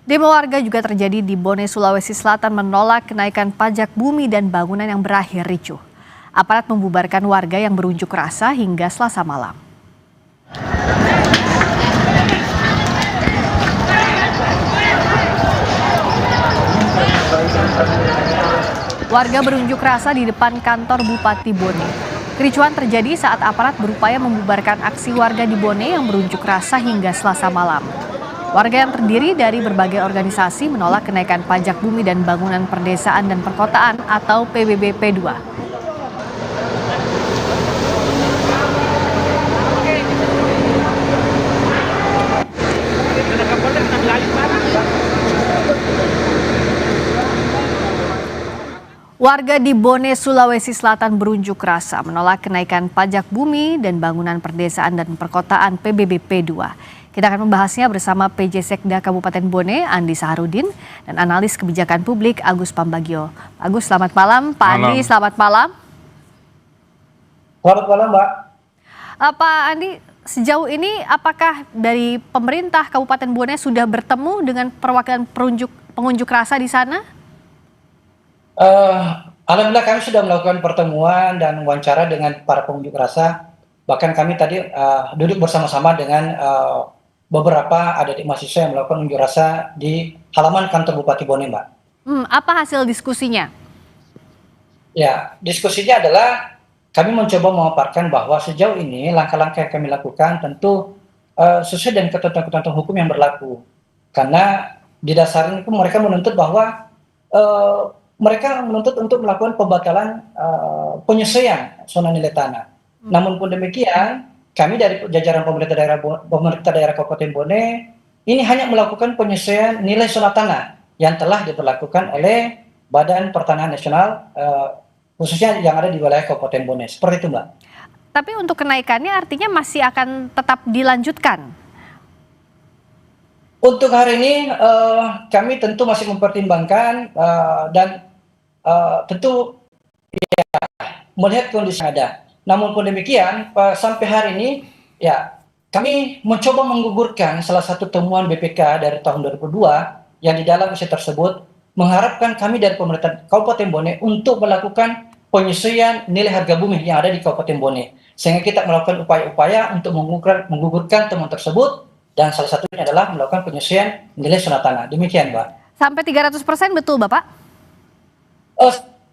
Demo warga juga terjadi di Bone, Sulawesi Selatan menolak kenaikan pajak bumi dan bangunan yang berakhir ricuh. Aparat membubarkan warga yang berunjuk rasa hingga Selasa malam. Warga berunjuk rasa di depan kantor Bupati Bone. Kericuhan terjadi saat aparat berupaya membubarkan aksi warga di Bone yang berunjuk rasa hingga Selasa malam. Warga yang terdiri dari berbagai organisasi menolak kenaikan pajak bumi dan bangunan perdesaan dan perkotaan atau PBB P2. Warga di Bone, Sulawesi Selatan berunjuk rasa menolak kenaikan pajak bumi dan bangunan perdesaan dan perkotaan PBB P2. Kita akan membahasnya bersama PJ Sekda Kabupaten Bone, Andi Saharudin, dan analis kebijakan publik Agus Pambagio. Agus, selamat malam. Pak Andi, selamat malam. Selamat malam, Mbak. Pak Andi, sejauh ini apakah dari pemerintah Kabupaten Bone sudah bertemu dengan perwakilan pengunjuk rasa di sana? Alhamdulillah kami sudah melakukan pertemuan dan wawancara dengan para pengunjuk rasa. Bahkan kami tadi duduk bersama-sama dengan beberapa adik mahasiswa yang melakukan unjuk rasa di halaman kantor Bupati Bone, Mbak. Apa hasil diskusinya? Ya, diskusinya adalah kami mencoba memaparkan bahwa sejauh ini langkah-langkah yang kami lakukan tentu sesuai dengan ketentuan-ketentuan hukum yang berlaku. Karena di dasarnya itu mereka menuntut bahwa mereka menuntut untuk melakukan pembatalan penyesuaian zona nilai tanah. Namun pun demikian, kami dari jajaran pemerintah daerah Kabupaten Bone ini hanya melakukan penyesuaian nilai zona tanah yang telah diberlakukan oleh Badan Pertanahan Nasional khususnya yang ada di wilayah Kabupaten Bone. Seperti itu, Mbak. Tapi untuk kenaikannya artinya masih akan tetap dilanjutkan? Untuk hari ini kami tentu masih mempertimbangkan dan tentu ya, melihat kondisi yang ada. Namun pun demikian, sampai hari ini ya kami mencoba menggugurkan salah satu temuan BPK dari tahun 2002 yang di dalam isi tersebut mengharapkan kami dari pemerintah Kabupaten Bone untuk melakukan penyesuaian nilai harga bumi yang ada di Kabupaten Bone. Sehingga kita melakukan upaya-upaya untuk menggugurkan temuan tersebut dan salah satunya adalah melakukan penyesuaian nilai zona tanah. Demikian, Mbak. Sampai 300% betul, Bapak?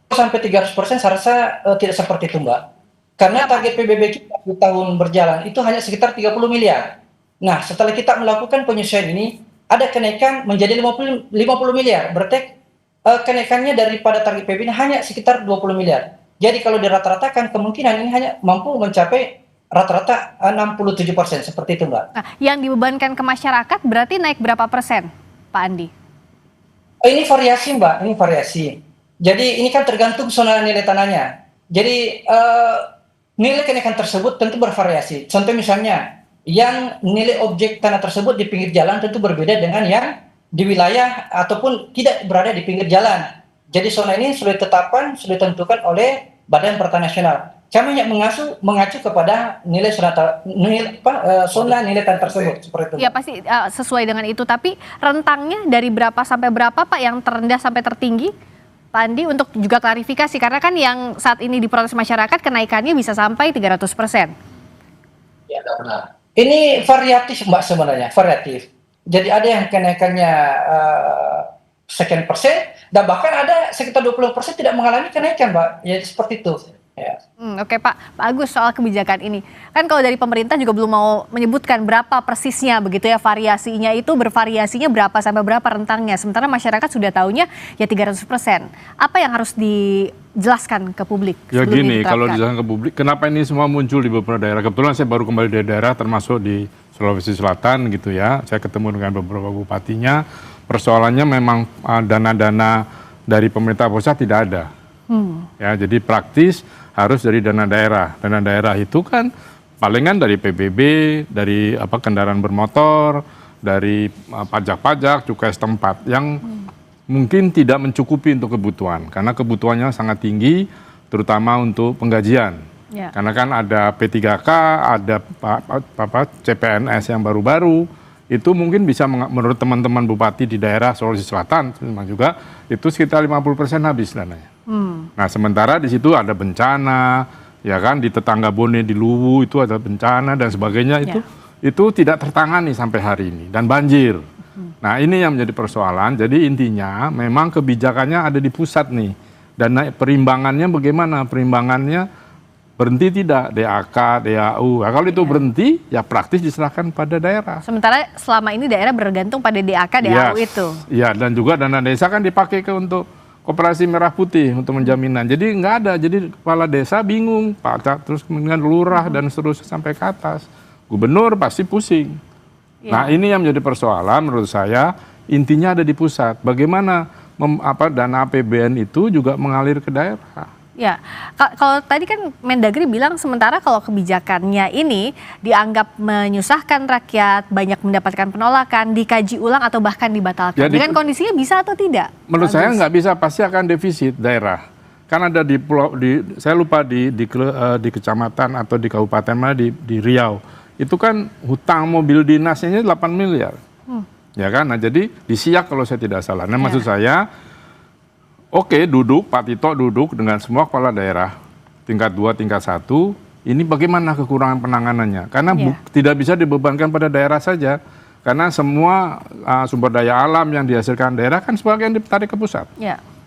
Sampai 300% saya rasa tidak seperti itu, Mbak. Karena target PBB kita di tahun berjalan itu hanya sekitar 30 miliar. Nah, setelah kita melakukan penyesuaian ini, ada kenaikan menjadi 50 miliar. Berarti kenaikannya daripada target PBB ini hanya sekitar 20 miliar. Jadi kalau dirata-ratakan, kemungkinan ini hanya mampu mencapai rata-rata 67%. Seperti itu, Mbak. Nah, yang dibebankan ke masyarakat berarti naik berapa persen, Pak Andi? Ini variasi, Mbak. Ini variasi. Jadi ini kan tergantung zona nilai tanahnya. Jadi nilai kenaikan tersebut tentu bervariasi. Contoh misalnya, yang nilai objek tanah tersebut di pinggir jalan tentu berbeda dengan yang di wilayah ataupun tidak berada di pinggir jalan. Jadi zona ini sudah ditetapkan, sudah ditentukan oleh Badan Pertanahan Nasional. Kami hanya mengacu kepada nilai zona nilai tanah tersebut. Seperti itu. Ya pasti sesuai dengan itu. Tapi rentangnya dari berapa sampai berapa, Pak, yang terendah sampai tertinggi? Pak Andi, untuk juga klarifikasi, karena kan yang saat ini diprotes masyarakat kenaikannya bisa sampai 300%. Ya, benar. Ini variatif, Mbak, sebenarnya, variatif. Jadi ada yang kenaikannya sekian persen, dan bahkan ada sekitar 20% tidak mengalami kenaikan, Mbak. Ya, seperti itu. Ya. Oke, Pak Agus, soal kebijakan ini. Kan kalau dari pemerintah juga belum mau menyebutkan berapa persisnya begitu ya, variasinya itu bervariasinya berapa sampai berapa rentangnya. Sementara masyarakat sudah tahunya ya 300%. Apa yang harus dijelaskan ke publik? Ya gini, kalau dijelaskan ke publik, kenapa ini semua muncul di beberapa daerah. Kebetulan saya baru kembali dari daerah termasuk di Sulawesi Selatan gitu ya. Saya ketemu dengan beberapa bupatinya. Persoalannya memang dana-dana dari pemerintah pusat tidak ada. Ya, jadi praktis harus dari dana daerah. Dana daerah itu kan palingan dari PBB, dari kendaraan bermotor, dari pajak-pajak, cukai setempat yang mungkin tidak mencukupi untuk kebutuhan karena kebutuhannya sangat tinggi, terutama untuk penggajian. Karena kan ada P3K, ada CPNS yang baru-baru, itu mungkin bisa menurut teman-teman bupati di daerah Sulawesi Selatan memang juga itu sekitar 50% habis dananya. Nah sementara di situ ada bencana, ya kan, di tetangga Bone di Luwu itu ada bencana dan sebagainya, itu tidak tertangani sampai hari ini, dan banjir. Nah ini yang menjadi persoalan. Jadi intinya memang kebijakannya ada di pusat nih, dan perimbangannya bagaimana? Perimbangannya berhenti tidak DAK, DAU. Nah, kalau itu berhenti, ya praktis diserahkan pada daerah. Sementara selama ini daerah bergantung pada DAK, DAU itu. Iya, dan juga dana desa kan dipakai untuk Koperasi Merah Putih untuk menjaminan. Jadi nggak ada. Jadi kepala desa bingung, Pak. Terus kemudian lurah dan seterusnya sampai ke atas. Gubernur pasti pusing. Nah ini yang menjadi persoalan menurut saya. Intinya ada di pusat. Bagaimana dana APBN itu juga mengalir ke daerah. Ya, kalau tadi kan Mendagri bilang sementara kalau kebijakannya ini dianggap menyusahkan rakyat, banyak mendapatkan penolakan, dikaji ulang atau bahkan dibatalkan. Ya, dengan kondisinya bisa atau tidak? Menurut saya nggak bisa, pasti akan defisit daerah. Kan ada di pulau, saya lupa di kecamatan atau di kabupaten mana di Riau. Itu kan hutang mobil dinasnya 8 miliar. Ya kan, nah jadi di Siak kalau saya tidak salah. Nah maksud saya, oke, Pak Tito duduk dengan semua kepala daerah, tingkat 2, tingkat 1, ini bagaimana kekurangan penanganannya? Karena tidak bisa dibebankan pada daerah saja, karena semua sumber daya alam yang dihasilkan daerah kan sebagian ditarik ke pusat.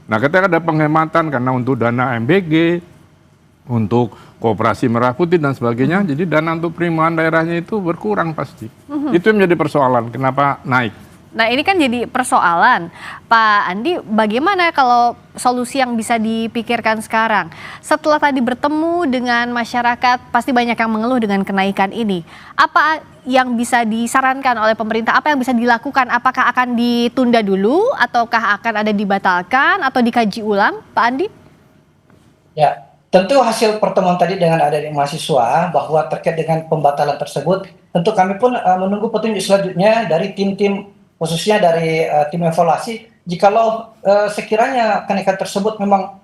Nah ketika ada penghematan karena untuk dana MBG, untuk Koperasi Merah Putih dan sebagainya, jadi dana untuk penerimaan daerahnya itu berkurang pasti. Itu yang menjadi persoalan, kenapa naik. Nah ini kan jadi persoalan, Pak Andi, bagaimana kalau solusi yang bisa dipikirkan sekarang? Setelah tadi bertemu dengan masyarakat, pasti banyak yang mengeluh dengan kenaikan ini. Apa yang bisa disarankan oleh pemerintah, apa yang bisa dilakukan? Apakah akan ditunda dulu, ataukah akan ada dibatalkan, atau dikaji ulang, Pak Andi? Ya, tentu hasil pertemuan tadi dengan adik-adik mahasiswa, bahwa terkait dengan pembatalan tersebut, tentu kami pun menunggu petunjuk selanjutnya dari tim-tim, khususnya dari tim evaluasi. Jikalau sekiranya kenaikan tersebut memang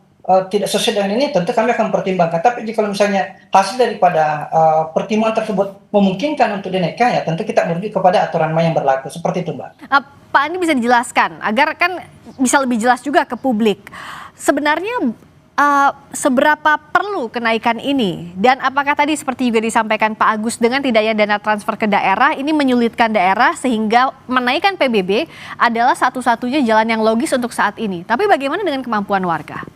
tidak sesuai dengan ini, tentu kami akan pertimbangkan. Tapi jika misalnya hasil daripada pertimbangan tersebut memungkinkan untuk dinaikkan, ya tentu kita merujuk kepada aturan main yang berlaku. Seperti itu, Mbak. Pak Andi bisa dijelaskan, agar kan bisa lebih jelas juga ke publik. Sebenarnya seberapa perlu kenaikan ini, dan apakah tadi seperti juga disampaikan Pak Agus, dengan tidaknya dana transfer ke daerah ini menyulitkan daerah sehingga menaikkan PBB adalah satu-satunya jalan yang logis untuk saat ini. Tapi bagaimana dengan kemampuan warga?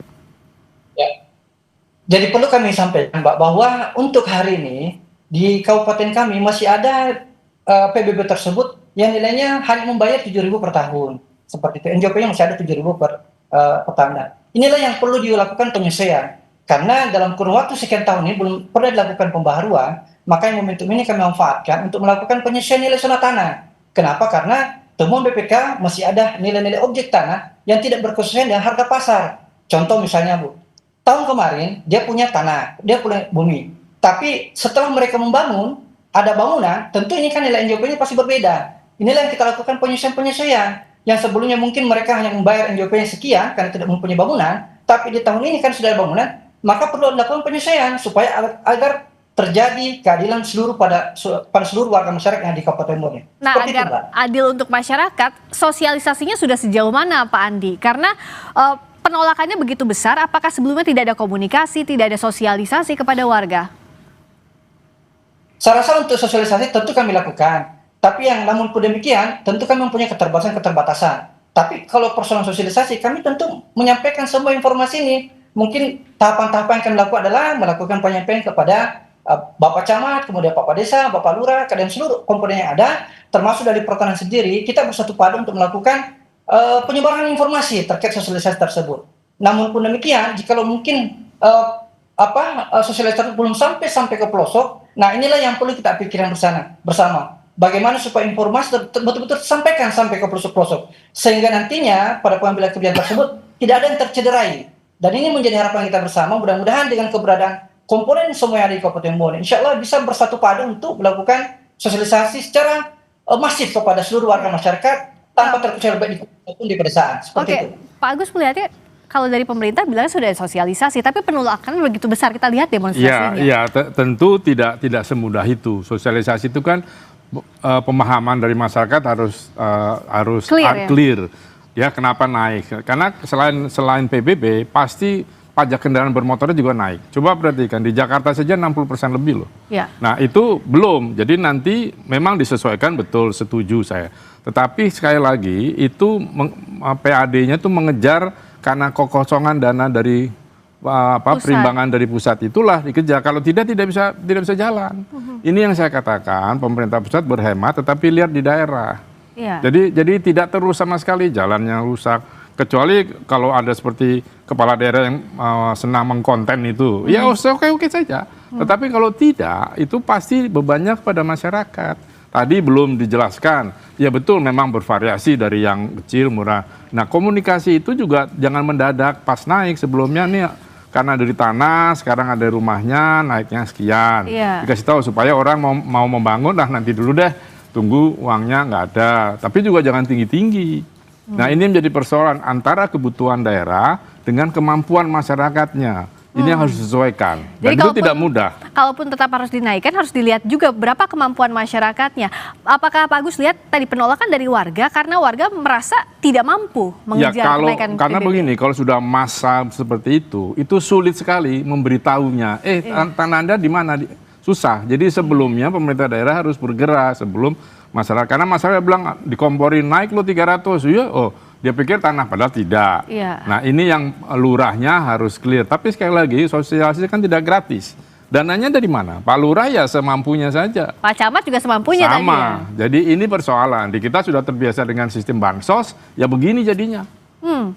Ya, jadi perlu kami sampaikan, Mbak, bahwa untuk hari ini di kabupaten kami masih ada PBB tersebut yang nilainya hanya membayar 7.000 per tahun, seperti itu. NJP-nya masih ada 7.000 per tahun. Inilah yang perlu dilakukan penyesuaian, karena dalam kurun waktu sekian tahun ini belum pernah dilakukan pembaharuan. Maka momentum ini kami manfaatkan untuk melakukan penyesuaian nilai zona tanah. Kenapa? Karena temuan BPK masih ada nilai-nilai objek tanah yang tidak berkesesuaian dengan harga pasar. Contoh misalnya, Bu, tahun kemarin dia punya tanah, dia punya bumi, tapi setelah mereka membangun, ada bangunan, tentu ini kan nilai NJP-nya pasti berbeda. Inilah yang kita lakukan penyesuaian-penyesuaian. Yang sebelumnya mungkin mereka hanya membayar NJP-nya sekian karena tidak mempunyai bangunan, tapi di tahun ini kan sudah ada bangunan, maka perlu dilakukan penyesuaian supaya agar terjadi keadilan pada seluruh warga masyarakat yang di Kabupaten Bone. Nah, agar adil untuk masyarakat, sosialisasinya sudah sejauh mana, Pak Andi? Karena penolakannya begitu besar, apakah sebelumnya tidak ada komunikasi, tidak ada sosialisasi kepada warga? Saya rasa untuk sosialisasi tentu kami lakukan. Tapi yang namun pun demikian, tentu kami mempunyai keterbatasan. Tapi kalau persoalan sosialisasi, kami tentu menyampaikan semua informasi ini. Mungkin tahapan-tahapan yang kami lakukan adalah melakukan penyampaian kepada Bapak Camat, kemudian Bapak Desa, Bapak Lurah, dan seluruh komponen yang ada, termasuk dari pertanian sendiri, kita bersatu padu untuk melakukan penyebaran informasi terkait sosialisasi tersebut. Namun pun demikian, jikalau mungkin sosialisasi belum sampai ke pelosok, nah inilah yang perlu kita pikirkan bersama. Bagaimana supaya informasi betul-betul tersampaikan sampai ke pelosok-pelosok, sehingga nantinya pada pengambilan kebijakan tersebut tidak ada yang tercederai. Dan ini menjadi harapan kita bersama. Mudah-mudahan dengan keberadaan komponen semua yang ada di Kabupaten Bone, insya Allah bisa bersatu padu untuk melakukan sosialisasi secara masif kepada seluruh warga masyarakat tanpa terkecuali baik maupun di pedesaan. Seperti itu. Pak Agus melihatnya, kalau dari pemerintah bilangnya sudah sosialisasi, tapi penolakan begitu besar, kita lihat demonstrasinya. Ya, tentu tidak semudah itu. Sosialisasi itu kan pemahaman dari masyarakat harus Clear, ya? clear. Ya, kenapa naik? Karena selain PBB pasti pajak kendaraan bermotornya juga naik. Coba perhatikan di Jakarta saja 60% lebih loh. Ya. Nah itu belum. Jadi nanti memang disesuaikan, betul, setuju saya. Tetapi sekali lagi itu PAD-nya itu mengejar karena kekosongan dana dari perimbangan dari pusat, itulah dikejar. Kalau tidak bisa jalan. Ini yang saya katakan, pemerintah pusat berhemat tetapi lihat di daerah. Iya. Jadi tidak terus sama sekali jalannya rusak. Kecuali kalau ada seperti kepala daerah yang senang mengkonten itu, ya oke saja. Tetapi kalau tidak, itu pasti bebannya kepada masyarakat. Tadi belum dijelaskan, ya betul memang bervariasi dari yang kecil, murah. Nah komunikasi itu juga jangan mendadak pas naik, sebelumnya nih karena dari tanah, sekarang ada rumahnya, naiknya sekian. Iya. Dikasih tahu supaya orang mau membangun, nanti dulu deh, tunggu uangnya nggak ada. Tapi juga jangan tinggi-tinggi. Nah ini menjadi persoalan antara kebutuhan daerah dengan kemampuan masyarakatnya. Ini yang harus disesuaikan. Dan itu tidak mudah. Kalaupun tetap harus dinaikkan, harus dilihat juga berapa kemampuan masyarakatnya. Apakah Pak Agus lihat tadi penolakan dari warga karena warga merasa tidak mampu mengejar kenaikan karena PBB? begini, kalau sudah masa seperti itu sulit sekali memberitahunya. Tanah Anda di mana? Susah. Jadi sebelumnya pemerintah daerah harus bergerak sebelum masyarakat. Karena masyarakat bilang dikomporin naik lo 300. Iya, dia pikir tanah, padahal tidak. Iya. Nah ini yang lurahnya harus clear. Tapi sekali lagi sosialisasi kan tidak gratis. Dananya dari mana? Pak Lurah ya semampunya saja. Pak Camat juga semampunya tadi ya? Sama. Jadi ini persoalan. Di kita sudah terbiasa dengan sistem bansos, ya begini jadinya.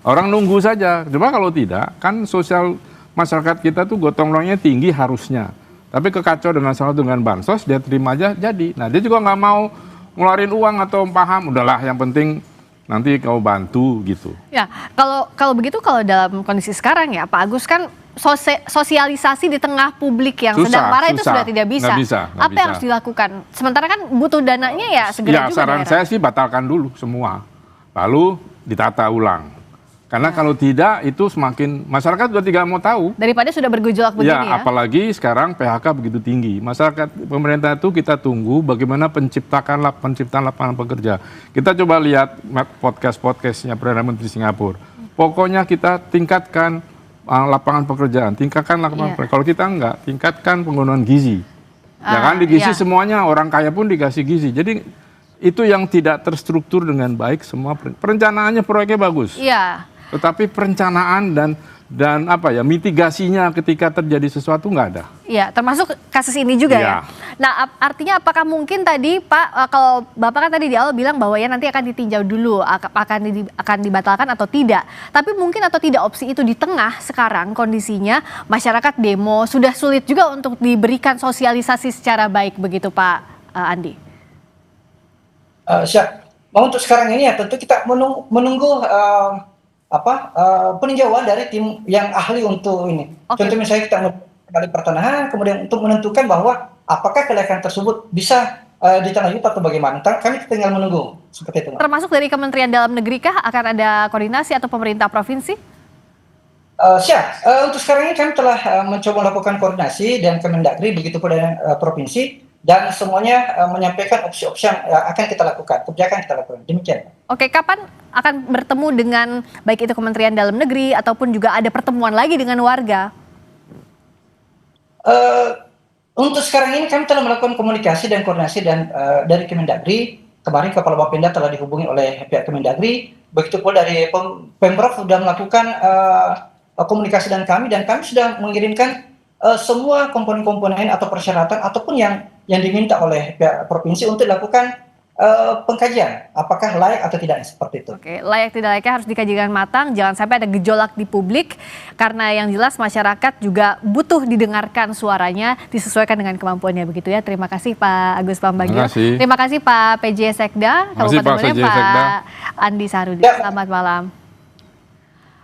Orang nunggu saja. Coba kalau tidak, kan sosial masyarakat kita tuh gotong royongnya tinggi harusnya. Tapi kekacau dengan bansos, dia terima aja jadi. Nah dia juga nggak mau ngeluarin uang atau paham, udahlah yang penting nanti kau bantu gitu. Ya, kalau begitu, kalau dalam kondisi sekarang ya Pak Agus, kan sosialisasi di tengah publik yang sedang marah itu sudah tidak bisa. Nggak bisa. Apa yang harus dilakukan? Sementara kan butuh dananya ya segera juga. Saran saya sih batalkan dulu semua, lalu ditata ulang. Karena kalau tidak itu semakin masyarakat sudah tidak mau tahu. Daripada sudah bergejolak begini ya. Apalagi sekarang PHK begitu tinggi. Masyarakat, pemerintah itu kita tunggu bagaimana penciptaan lapangan pekerja. Kita coba lihat podcastnya Perdana Menteri Singapura. Pokoknya kita tingkatkan lapangan pekerjaan, Kalau kita enggak, tingkatkan penggunaan gizi. Ya kan di gizi semuanya, orang kaya pun dikasih gizi. Jadi itu yang tidak terstruktur dengan baik semua. Perencanaannya proyeknya bagus. Iya. Tetapi perencanaan dan mitigasinya ketika terjadi sesuatu nggak ada. Iya, termasuk kasus ini juga ya. Nah, artinya apakah mungkin tadi Pak, kalau Bapak kan tadi di awal bilang bahwa ya nanti akan ditinjau dulu, akan dibatalkan atau tidak. Tapi mungkin atau tidak opsi itu di tengah sekarang kondisinya masyarakat demo, sudah sulit juga untuk diberikan sosialisasi secara baik begitu Pak Andi? Untuk sekarang ini ya tentu kita menunggu peninjauan dari tim yang ahli untuk ini. Contoh misalnya kita kali pertanahan, kemudian untuk menentukan bahwa apakah kelaikan tersebut bisa ditangani atau bagaimana. Kami tinggal menunggu seperti itu. Termasuk dari Kementerian Dalam Negeri kah akan ada koordinasi atau pemerintah provinsi? Untuk sekarang ini kami telah mencoba melakukan koordinasi dan Kemendagri, begitu pula dengan provinsi. Dan semuanya menyampaikan opsi-opsi yang akan kita lakukan, kebijakan kita lakukan. Demikian. Oke, kapan akan bertemu dengan baik itu Kementerian Dalam Negeri ataupun juga ada pertemuan lagi dengan warga? Untuk sekarang ini kami telah melakukan komunikasi dan koordinasi dari Kemendagri. Kemarin Kepala Bapenda telah dihubungi oleh pihak Kemendagri. Begitu pula dari Pemprov sudah melakukan komunikasi dengan kami, dan kami sudah mengirimkan semua komponen-komponen atau persyaratan ataupun yang diminta oleh pihak provinsi untuk dilakukan pengkajian apakah layak atau tidak, seperti itu. Oke, layak tidak layaknya harus dikaji dengan matang, jangan sampai ada gejolak di publik, karena yang jelas masyarakat juga butuh didengarkan suaranya, disesuaikan dengan kemampuannya, begitu ya. Terima kasih Pak Agus Pambagio. Terima kasih Pak PJ Sekda Kabupaten Bone, Pak Andi Sarudi. Selamat malam.